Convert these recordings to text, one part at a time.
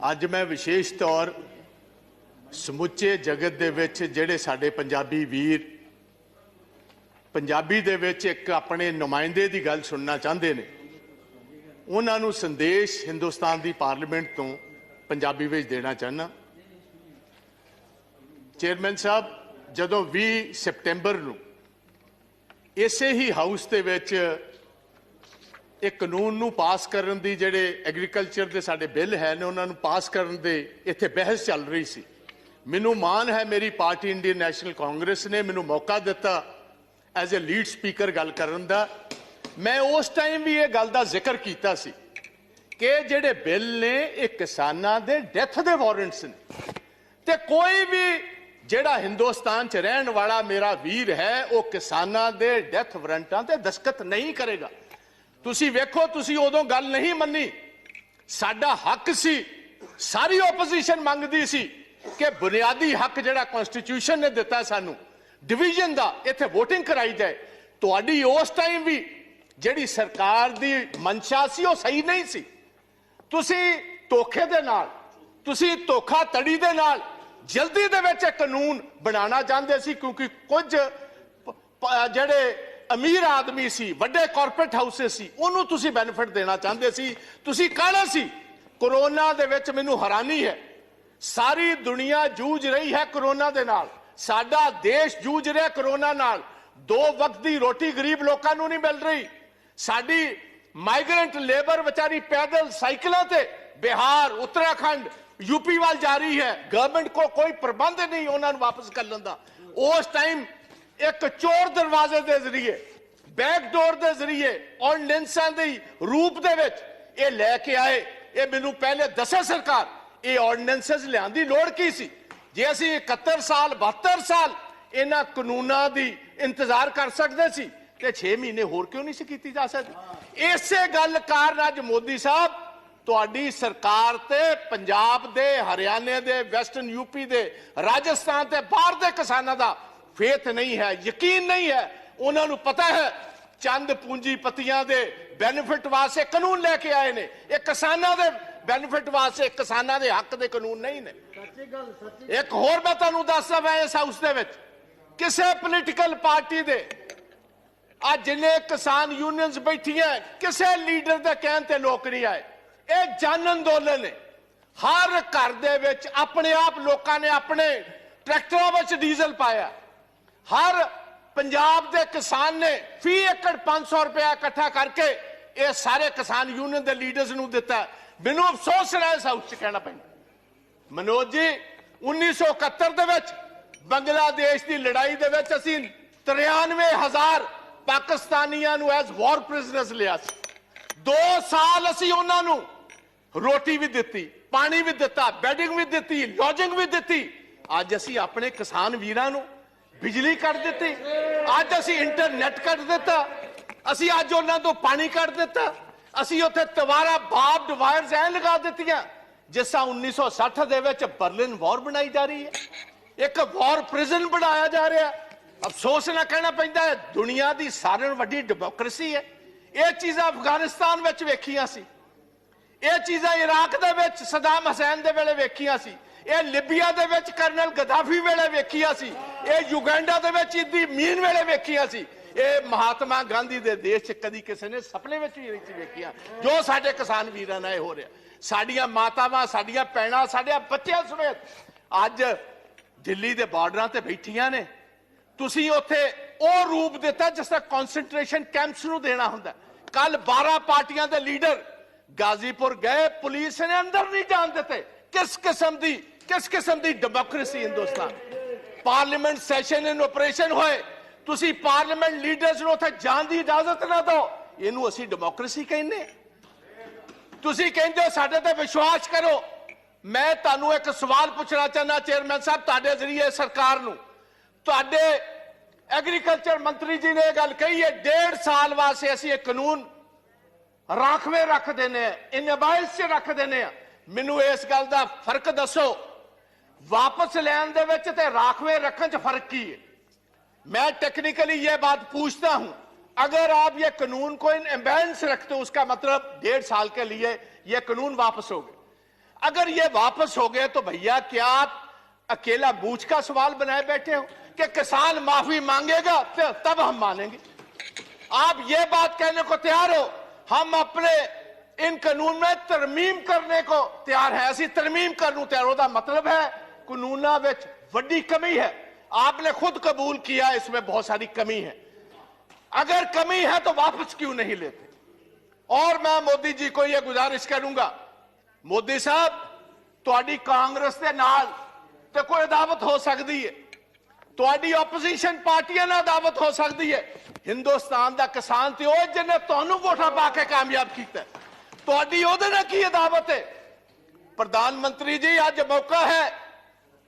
ਅੱਜ मैं विशेष तौर ਸਮੁੱਚੇ जगत ਦੇ ਵਿੱਚ ਜਿਹੜੇ ਸਾਡੇ ਪੰਜਾਬੀ ਵੀਰ ਪੰਜਾਬੀ ਦੇ ਵਿੱਚ ਇੱਕ ਆਪਣੇ ਨੁਮਾਇੰਦੇ ਦੀ ਗੱਲ ਸੁਣਨਾ ਚਾਹੁੰਦੇ ਨੇ ਉਹਨਾਂ ਨੂੰ ਸੰਦੇਸ਼ ਹਿੰਦੁਸਤਾਨ ਦੀ ਪਾਰਲੀਮੈਂਟ ਤੋਂ ਪੰਜਾਬੀ ਵਿੱਚ ਦੇਣਾ ਚਾਹਨਾ। ਚੇਅਰਮੈਨ ਸਾਹਿਬ, ਜਦੋਂ 20 ਸਤੰਬਰ ਨੂੰ ਇਸੇ ਹੀ ਹਾਊਸ ਦੇ ਵਿੱਚ एक कानून नूं पास करन दी जेड़े एग्रीकल्चर के साडे बिल है ने उन्हां नूं पास करन दे इत्थे बहस चल रही सी। मैनूं मान है मेरी पार्टी इंडियन नैशनल कांग्रेस ने मैनूं मौका दिता एज ए लीड स्पीकर गल करन दा। मैं उस टाइम भी ये गल दा जिक्र कीता सी कि जेड़े बिल ने ये किसानां दे डेथ दे वारंट्स ने ते कोई भी जेड़ा हिंदुस्तान च रहन वाला मेरा वीर है वो किसानां दे डेथ वारंटां ते दस्तखत नहीं करेगा। तुसी वेखो, तुसी उदों गल नहीं मन्नी, साडा हक सी, सारी ओपोजिशन मंगदी सी कि बुनियादी हक जिहड़ा कॉन्स्टिट्यूशन ने दिता सानू डिवीजन दा इत्थे वोटिंग कराई जाए। तुहाडी उस टाइम भी जिहड़ी सरकार दी मंशा सी वो सही नहीं सी। तुसी धोखे दे नाल, तुसी धोखाधड़ी दे नाल जल्दी दे विच कानून बनाना चाहते सी क्योंकि कुछ जिहड़े अमीर आदमी सी, वड्डे कॉरपोरेट हाउसेस सी, उन्होंने तुसी बेनिफिट देना चाहते सी। तुसी कहना सी कोरोना दे विच मैनूं हैरानी है, सारी दुनिया जूझ रही है कोरोना दे नाल, साडा देश जूझ रहा कोरोना नाल। 2 वक्त की रोटी गरीब लोगों को नहीं मिल रही। साडी माइग्रेंट लेबर बेचारी पैदल साइकिलों ते बिहार, उत्तराखंड, यूपी वाल जा रही है। गवर्नमेंट को कोई प्रबंध नहीं उन्होंने वापस कर लेंदा। उस टाइम एक चोर दरवाजे के जरिए, बैकडोर के जरिए ऑर्डिनेंसां दे रूप दे विच ये लैके आए। ये मैनूं पहले दसे सरकार ये ऑर्डिनेंसेस लियाउण दी लोड़ की सी। जे असीं 71 साल 72 साल इन्हां कानूनां दी इंतजार कर सकते सी ते 6 महीने होर क्यों नहीं सी कीती जा सकदी। इसे गल कारण अज मोदी साहब तुहाडी सरकार ते पंजाब दे, हरियाणे दे, वैस्टर्न यूपी दे, राजस्थान ते बाहर दे किसानां दा फेथ नहीं है, यकीन नहीं है। उन्होंने पता है चंद पूंजीपतियां दे बेनिफिट वास्ते कानून लेके आए ने, ये किसानां दे बेनिफिट वास्ते, किसानां दे हक दे कानून नहीं ने। एक होर मैं तुहानूं दसदा, मैं इस हाउस दे विच किसी पोलीटिकल पार्टी दे आज जिन्ने किसान यूनियंस बैठियां किसी लीडर दे कहण ते लोक नहीं आए। ये जन अंदोलन है। हर घर दे विच अपने आप लोकां ने अपने ट्रैक्टरों विच डीजल पाया। हर पंजाब के किसान ने फी एकड़ 500 रुपया इकट्ठा करके ये सारे किसान यूनियन के लीडर्स नूं दिता। मैनूं अफसोस है इस हाउस च कहना पैंदा, मनोज जी 1971 दे विच बांग्लादेश की लड़ाई दे विच असीं 93,000 पाकिस्तानियां नूं एज वॉर प्रिजनर्स लिया। 2 साल असीं उन्हां नूं रोटी भी दिती, पानी भी दिता, बैडिंग भी दिती, लॉजिंग भी दिती। अज असीं अपने किसान वीरां नूं बिजली कट दी, अज असी इंटरनेट कट दिता, असी अज उन्हां तों पानी कट दिता, असी उत्थे तवारा बार्ब्ड वायर्स ऐ लगा दित्तियां जिस तरह 1960 दे विच बर्लिन वॉर बनाई जा रही है, एक वॉर प्रिजन बनाया जा रहा। अफसोस ना कहना पैंदा है, दुनिया की सारे वड्डी डेमोक्रेसी है। ये चीज़ां अफगानिस्तान विच वेखियां सी, ये चीज़ां इराक दे विच सदाम हुसैन दे वेले वेखियां सी, ये लिबिया दे विच कर्नल गद्दाफी वेले वेखिया सी, ये युगांडा दे विच इदी मीन वेले वेखिया सी, ये महात्मा गांधी दे देश च कदी किसी ने सपने विच भी नहीं वेखिया जो साडे किसान वीरां नाल हो रहा। साडियां मातावां, साडियां भैणां, साडे बच्चियां समेत अज दिल्ली दे बार्डरां ते बैठियां ने। तुसीं उत्थे ओह रूप दिता जिस तरह कॉन्सनट्रेशन कैंप्स नूं देना हुंदा। कल 12 पार्टियां दे लीडर गाजीपुर गए, पुलिस ने अंदर नहीं जान दिते। किस किस्म की डेमोक्रेसी हिंदुस्तान। पार्लीमेंट सैशन इन ऑपरेशन होए, तुसी पार्लीमेंट लीडर्स नूं उत्थे जाण दी इजाजत ना दो, इहनूं असीं डेमोक्रेसी कहने। तुसी कहंदे हो साडे ते विश्वास करो। मैं तुहानूं एक सवाल पूछना चाहना चेयरमैन साहब, तुहाडे जरिए सरकार नूं, तुहाडे एग्रीकल्चर मंत्री जी ने गल कही है 1.5 साल वास्ते असीं एक कानून राखवे रख देने, इन अबाइस च रख देने। मैनूं इस गल दा फर्क दसो, वापस लैन दे विच ते राखवे रखने च फर्क की है? मैं टेक्निकली ये बात पूछता हूं, अगर आप ये कानून को इन एम्बेंस रखते हो उसका मतलब 1.5 साल के लिए ये कानून वापस हो गए। अगर ये वापस हो गए तो भैया क्या आप अकेला बूझ का सवाल बनाए बैठे हो कि किसान माफी मांगेगा तो तब हम मानेंगे? आप ये बात कहने को तैयार हो हम अपने इन कानून में तरमीम करने को तैयार है, ऐसी तरमीम करने तैयार होता मतलब है कानूना विच वड्डी कमी है। आपने खुद कबूल किया इसमें बहुत सारी कमी है। अगर कमी है तो वापस क्यों नहीं लेते? और मैं मोदी जी को यह गुजारिश करूंगा, मोदी साहब तुहाडी कांग्रेस के नाल ते कोई अदावत हो सकती है, तुहाडी ओपोजिशन पार्टियां नाल अदावत हो सकती है। हिंदुस्तान का किसान तो वो जिन्हें तुहानू वोटां पा के कामयाब किया, तुहाडी ओहदे नाल की अदावत है? प्रधानमंत्री जी अज मौका है,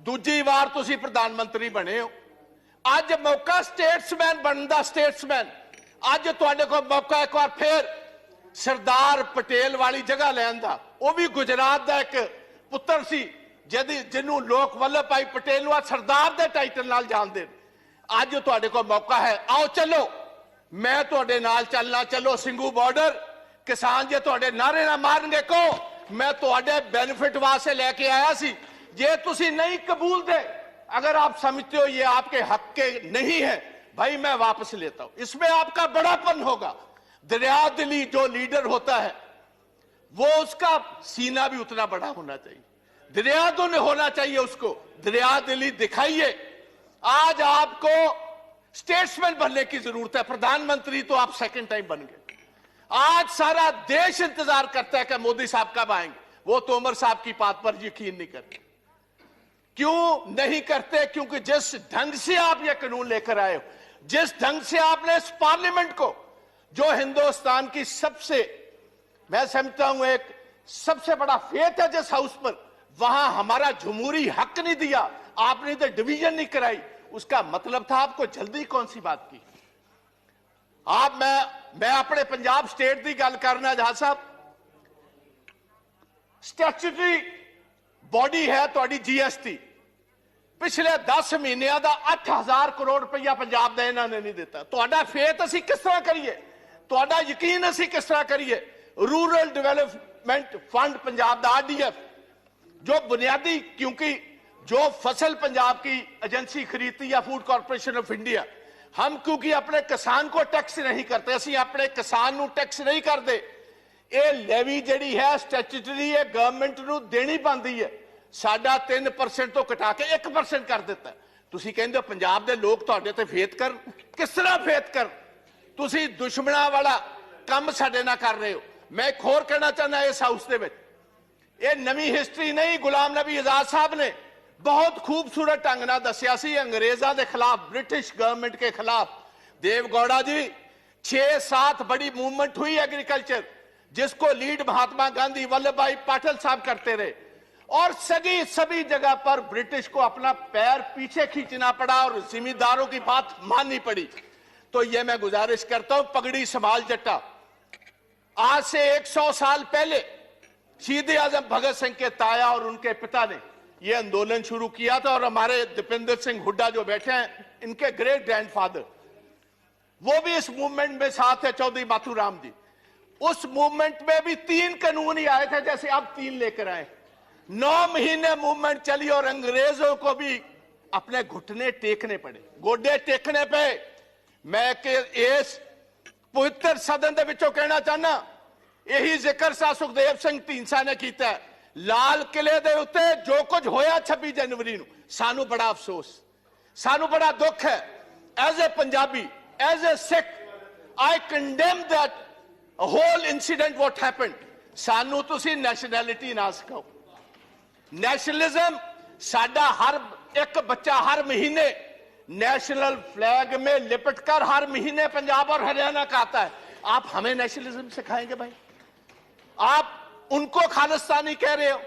दूजी बार तुसी प्रधानमंत्री बने हो, अज मौका स्टेट्समैन बनने का, स्टेट्समैन अज तुहाडे कोल मौका एक बार फिर सरदार पटेल वाली जगह लैन दा। वो भी गुजरात का एक पुत्र सी जिन्हों लोग वल्लभ भाई पटेल सरदार के टाइटल नाल जानते। अज तुहाडे कोल मौका है, आओ चलो, मैं तुहाडे नाल चलना, चलो सिंघू बॉर्डर। किसान जे तुहाडे नारे ना मारनगे को मैं तुहाडे बेनिफिट वास्ते लेके आया सी, जे तुसी नहीं कबूल दे, अगर आप समझते हो ये आपके हक के नहीं है, भाई मैं वापस लेता हूं। इसमें आपका बड़ापन होगा। दरिया दिली जो लीडर होता है वो उसका सीना भी उतना बड़ा होना चाहिए, दरिया दिल होना चाहिए उसको, दरिया दिली दिखाइए। आज आपको स्टेट्समैन बनने की जरूरत है, प्रधानमंत्री तो आप सेकंड टाइम बन गए। आज सारा देश इंतजार करता है कि मोदी साहब कब आएंगे। वो तोमर साहब की बात पर यकीन नहीं करते। क्यों नहीं करते? क्योंकि जिस ढंग से आप ये कानून लेकर आए हो, जिस ढंग से आपने इस पार्लियामेंट को, जो हिंदुस्तान की सबसे, मैं समझता हूं एक सबसे बड़ा फेथ है जिस हाउस पर, वहां हमारा जमहूरी हक नहीं दिया, आपने तो डिवीजन नहीं कराई। उसका मतलब था आपको जल्दी कौन सी बात की? आप मैं अपने पंजाब स्टेट की गल करना जहां साहब, स्टैट्यूटरी बॉडी है तुहाडी जीएसटी, पिछले 10 महीनों का 8000 करोड़ रुपया पंजाब का इन्होंने नहीं दिता। तुहाडा फेथ असीं किस तरह करिए, तुहाडा यकीन असीं किस तरह करिए? रूरल डेवलपमेंट फंड पंजाब का आरडीएफ जो बुनियादी, क्योंकि जो फसल पंजाब की एजेंसी खरीदती है फूड कॉर्पोरेशन ऑफ इंडिया, हम क्योंकि अपने किसान को टैक्स नहीं करते, असीं अपने किसान को टैक्स नहीं करते, ये लेवी जिहड़ी है स्टैट्यूटरी है गवर्नमेंट को देनी पाती है, साडा 3% तो घटा के 1% कर दिता। तुसीं कहंदे हो पंजाब के लोग तुहाडे ते फेथ कर, किस तरह फेथ कर? तुसीं दुश्मनां वाला काम साडे नाल कर रहे हो। मैं एक होर कहना चाहना इस हाउस दे विच, ये नवी हिस्टरी नहीं, गुलाम नबी आजाद साहब ने बहुत खूबसूरत ढंग नाल दस्सिया सी अंग्रेजां दे खिलाफ, ब्रिटिश गवर्नमेंट के खिलाफ। देवगौड़ा जी 6-7 बड़ी मूवमेंट हुई एग्रीकल्चर, जिसको लीड महात्मा गांधी वल्लभ भाई पटेल साहब करते रहे, और सभी जगह पर ब्रिटिश को अपना पैर पीछे खींचना पड़ा और जिम्मेदारों की बात माननी पड़ी। तो ये मैं गुजारिश करता हूं, पगड़ी संभाल जट्टा। आज से 100 साल पहले शहीद आजम भगत सिंह के ताया और उनके पिता ने यह आंदोलन शुरू किया था, और हमारे दीपेंद्र सिंह हुड्डा जो बैठे हैं, इनके ग्रेट ग्रैंडफादर, वो भी इस मूवमेंट में साथ है, चौधरी माथुराम जी। उस मूवमेंट में भी 3 कानून ही आए थे, जैसे अब 3 लेकर आए। 9 महीने मूवमेंट चली और अंग्रेजों को भी अपने घुटने टेकने पड़े, गोडे टेकने पे। मैं इस पवित्र सदन के विचों कहना चाहना, यही जिक्र सा सुखदेव सिंह ढींडसा ने किया है। लाल किले दे उत्ते जो कुछ होया 26 जनवरी नूं, सानू बड़ा अफसोस, सानू बड़ा दुख है। As a Punjabi, as a Sikh, I condemn that whole incident what happened. सानू तुसी नैशनैलिटी ना सिखाओ। नेशनलिज्म साडा हर एक बच्चा हर महीने नेशनल फ्लैग में लिपटकर हर महीने पंजाब और हरियाणा का आता है। आप हमें नेशनलिज्म सिखाएंगे भाई? आप उनको खालिस्तानी कह रहे हो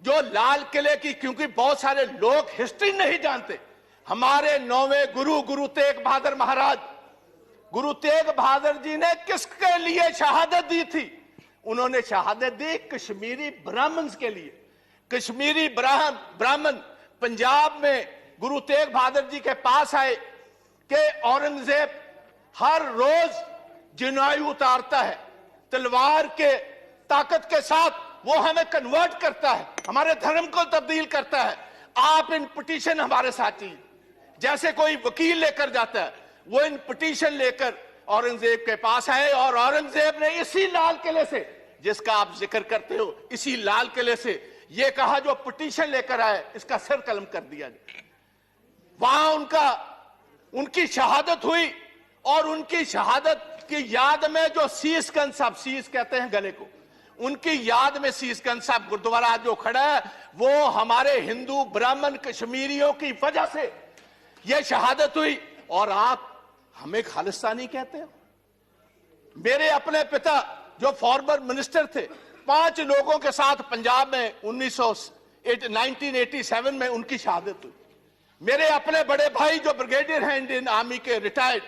जो लाल किले की, क्योंकि बहुत सारे लोग हिस्ट्री नहीं जानते। हमारे 9वें गुरु तेग बहादुर महाराज, गुरु तेग बहादुर जी ने किसके लिए शहादत दी थी? उन्होंने शहादत दी कश्मीरी ब्राह्मण्स के लिए। कश्मीरी ब्राह्मण पंजाब में गुरु तेग बहादुर जी के पास आए कि औरंगजेब हर रोज जनायु उतारता है, तलवार के ताकत के साथ वो हमें कन्वर्ट करता है, हमारे धर्म को तब्दील करता है। आप इन पिटीशन हमारे साथ ही जैसे कोई वकील लेकर जाता है, वो इन पिटीशन लेकर औरंगजेब के पास आए और औरंगजेब ने इसी लाल किले से जिसका आप जिक्र करते हो, इसी लाल किले से ये कहा जो पिटीशन लेकर आए इसका सिर कलम कर दिया जाए। वहां उनकी शहादत हुई और उनकी शहादत की याद में जो शीशगंज साहब, शीश कहते हैं गले को, उनकी याद में शीशगंज साहब गुरुद्वारा जो खड़ा है वो हमारे हिंदू ब्राह्मण कश्मीरियों की वजह से यह शहादत हुई। और आप हमें खालिस्तानी कहते हो। मेरे अपने पिता जो फॉर्मर मिनिस्टर थे, 5 लोगों के साथ पंजाब में 1987 में उनकी शहादत हुई। मेरे अपने बड़े भाई जो ब्रिगेडियर हैं इंडियन आर्मी के, retired,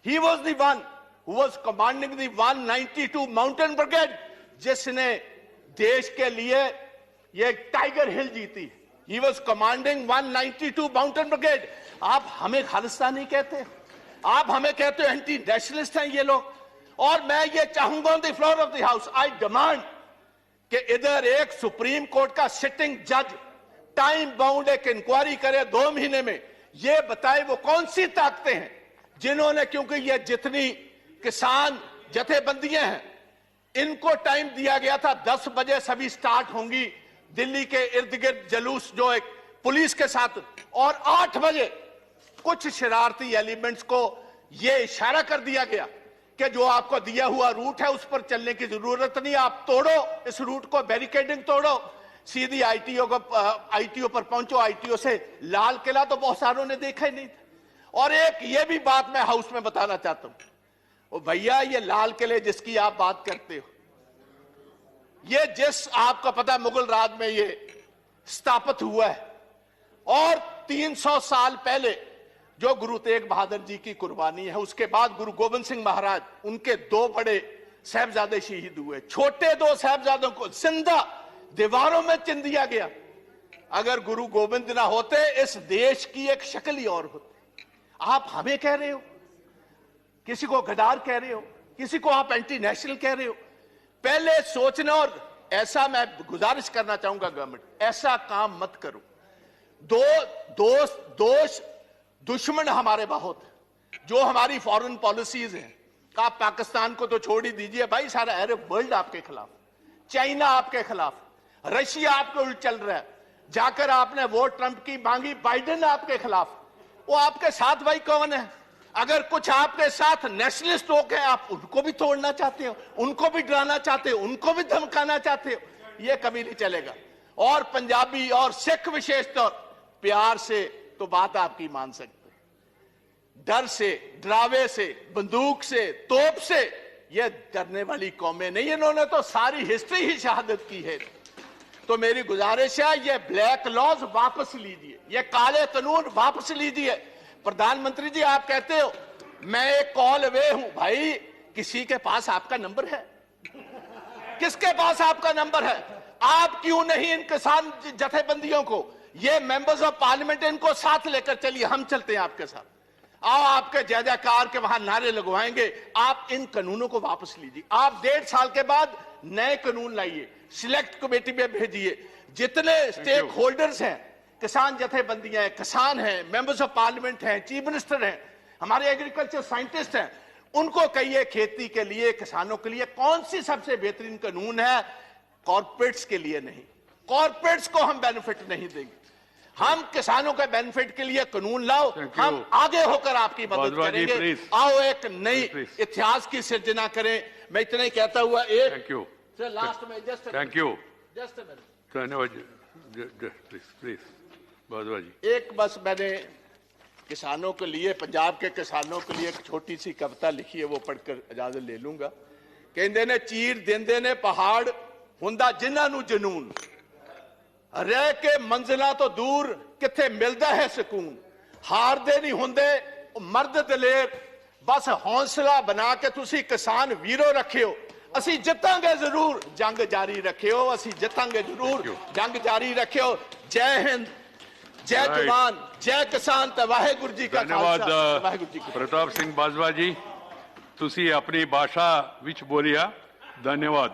he was the one who was commanding the 192 mountain brigade, जिसने देश के लिए ये टाइगर हिल जीती। He was commanding 192 mountain brigade. आप हमें खालिस्तानी कहते हैं, आप हमें कहते हो एंटी नेशनलिस्ट हैं ये लोग। और मैं ये चाहूंगा on the floor of the house, I demand कि इधर एक सुप्रीम कोर्ट का सिटिंग जज टाइम बाउंड एक इंक्वायरी करे 2 महीने में, ये बताए वो कौन सी ताकतें हैं जिन्होंने, क्योंकि ये जितनी किसान जथेबंदियां हैं इनको टाइम दिया गया था 10 बजे सभी स्टार्ट होंगी दिल्ली के इर्द गिर्द जुलूस जो एक पुलिस के साथ, और 8 बजे कुछ शरारती एलिमेंट्स को यह इशारा कर दिया गया कि जो आपको दिया हुआ रूट है उस पर चलने की जरूरत नहीं, आप तोड़ो इस रूट को, बैरिकेडिंग तोड़ो, सीधी आईटीओ पर पहुंचो। आईटीओ से लाल किला तो बहुत सारों ने देखा ही नहीं था। और एक ये भी बात मैं हाउस में बताना चाहता हूं, ओ भैया ये लाल किले जिसकी आप बात करते हो, ये जिस आपको पता मुगल राज में ये स्थापित हुआ है, और 300 साल पहले जो गुरु तेग बहादुर जी की कुर्बानी है, उसके बाद गुरु गोविंद सिंह महाराज, उनके 2 बड़े साहबजादे शहीद हुए। छोटे 2 साहबजादों को जिंदा दीवारों में चिन दिया गया। अगर गुरु गोविंद ना होते इस देश की एक शक्ल ही और होती। आप हमें कह रहे हो, किसी को गद्दार कह रहे हो, किसी को आप एंटी नेशनल कह रहे हो। पहले सोचना, और ऐसा मैं गुजारिश करना चाहूंगा गवर्नमेंट, ऐसा काम मत करो। दुश्मन हमारे बहुत है, जो हमारी फॉरेन पॉलिसीज हैं। आप पाकिस्तान को तो छोड़ ही दीजिए भाई, सारा अरब वर्ल्ड आपके खिलाफ, चाइना आपके खिलाफ, रशिया आपके उल्ट चल रहा है। जाकर आपने वोट ट्रंप की मांगी, बाइडेन आपके खिलाफ। वो आपके साथ भाई कौन है? अगर कुछ आपके साथ नेशनलिस्ट लोग हैं, आप उनको भी तोड़ना चाहते हो, उनको भी डराना चाहते हो, उनको भी धमकाना चाहते हो, ये कभी नहीं चलेगा। और पंजाबी और सिख विशेष तौर प्यार से तो बात आपकी मान सकते, डर से, डरावे से, बंदूक से, तोप से ये डरने वाली कौमें नहीं। इन्होंने तो सारी हिस्ट्री ही शहादत की है। तो मेरी गुजारिश है, ये ब्लैक लॉज वापस लीजिए, ये काले कानून वापस लीजिए। प्रधानमंत्री जी आप कहते हो मैं एक कॉल अवे हूं, भाई किसी के पास आपका नंबर है? किसके पास आपका नंबर है? आप क्यों नहीं इन किसान जथेबंदियों को, ये मेंबर्स ऑफ पार्लियामेंट, इनको साथ लेकर चलिए, हम चलते हैं आपके साथ। आओ आपके जय जयकार के वहां नारे लगवाएंगे। आप इन कानूनों को वापस लीजिए। आप 1.5 साल के बाद नए कानून लाइए, सिलेक्ट कमेटी में भेजिए। जितने स्टेक होल्डर्स हैं, किसान जथेबंदियां हैं, किसान हैं, मेंबर्स ऑफ पार्लियामेंट हैं, चीफ मिनिस्टर हैं, हमारे एग्रीकल्चर साइंटिस्ट हैं, उनको कहिए खेती के लिए, किसानों के लिए कौन सी सबसे बेहतरीन कानून है। कॉर्पोरेट्स के लिए नहीं, कॉर्पोरेट्स को हम बेनिफिट नहीं देंगे। हम किसानों के बेनिफिट के लिए कानून लाओ, हम आगे होकर आपकी मदद करेंगे। आओ एक नई इतिहास की सृजना करें। मैं इतना ही कहता हुआ एक लास्ट में थैंक यू धन्यवाद प्लीज भारद्वाज जी। एक बस मैंने किसानों के लिए, पंजाब के किसानों के लिए एक छोटी सी कविता लिखी है, वो पढ़कर इजाजत ले लूंगा। कहते ने चीर देंदे ने पहाड़ हुंदा जिन्हां नूं जनून, रह के मंजिलां तो दूर किथे मिलदा है सुकून। हारदे नहीं हुंदे मर्द दलेर, बस हौसला बना के तुसी किसान वीरो रखियो। असी जितांगे जरूर, जंग जारी रखियो। असी जितांगे जरूर, जंग जारी रखियो। जय हिंद, जय जवान, जय किसान ते वाहेगुरु जी का खालसा, वाहेगुरु जी की। प्रताप सिंह बाजवा जी, तुसी अपनी भाषा विच बोलिया, धन्यवाद।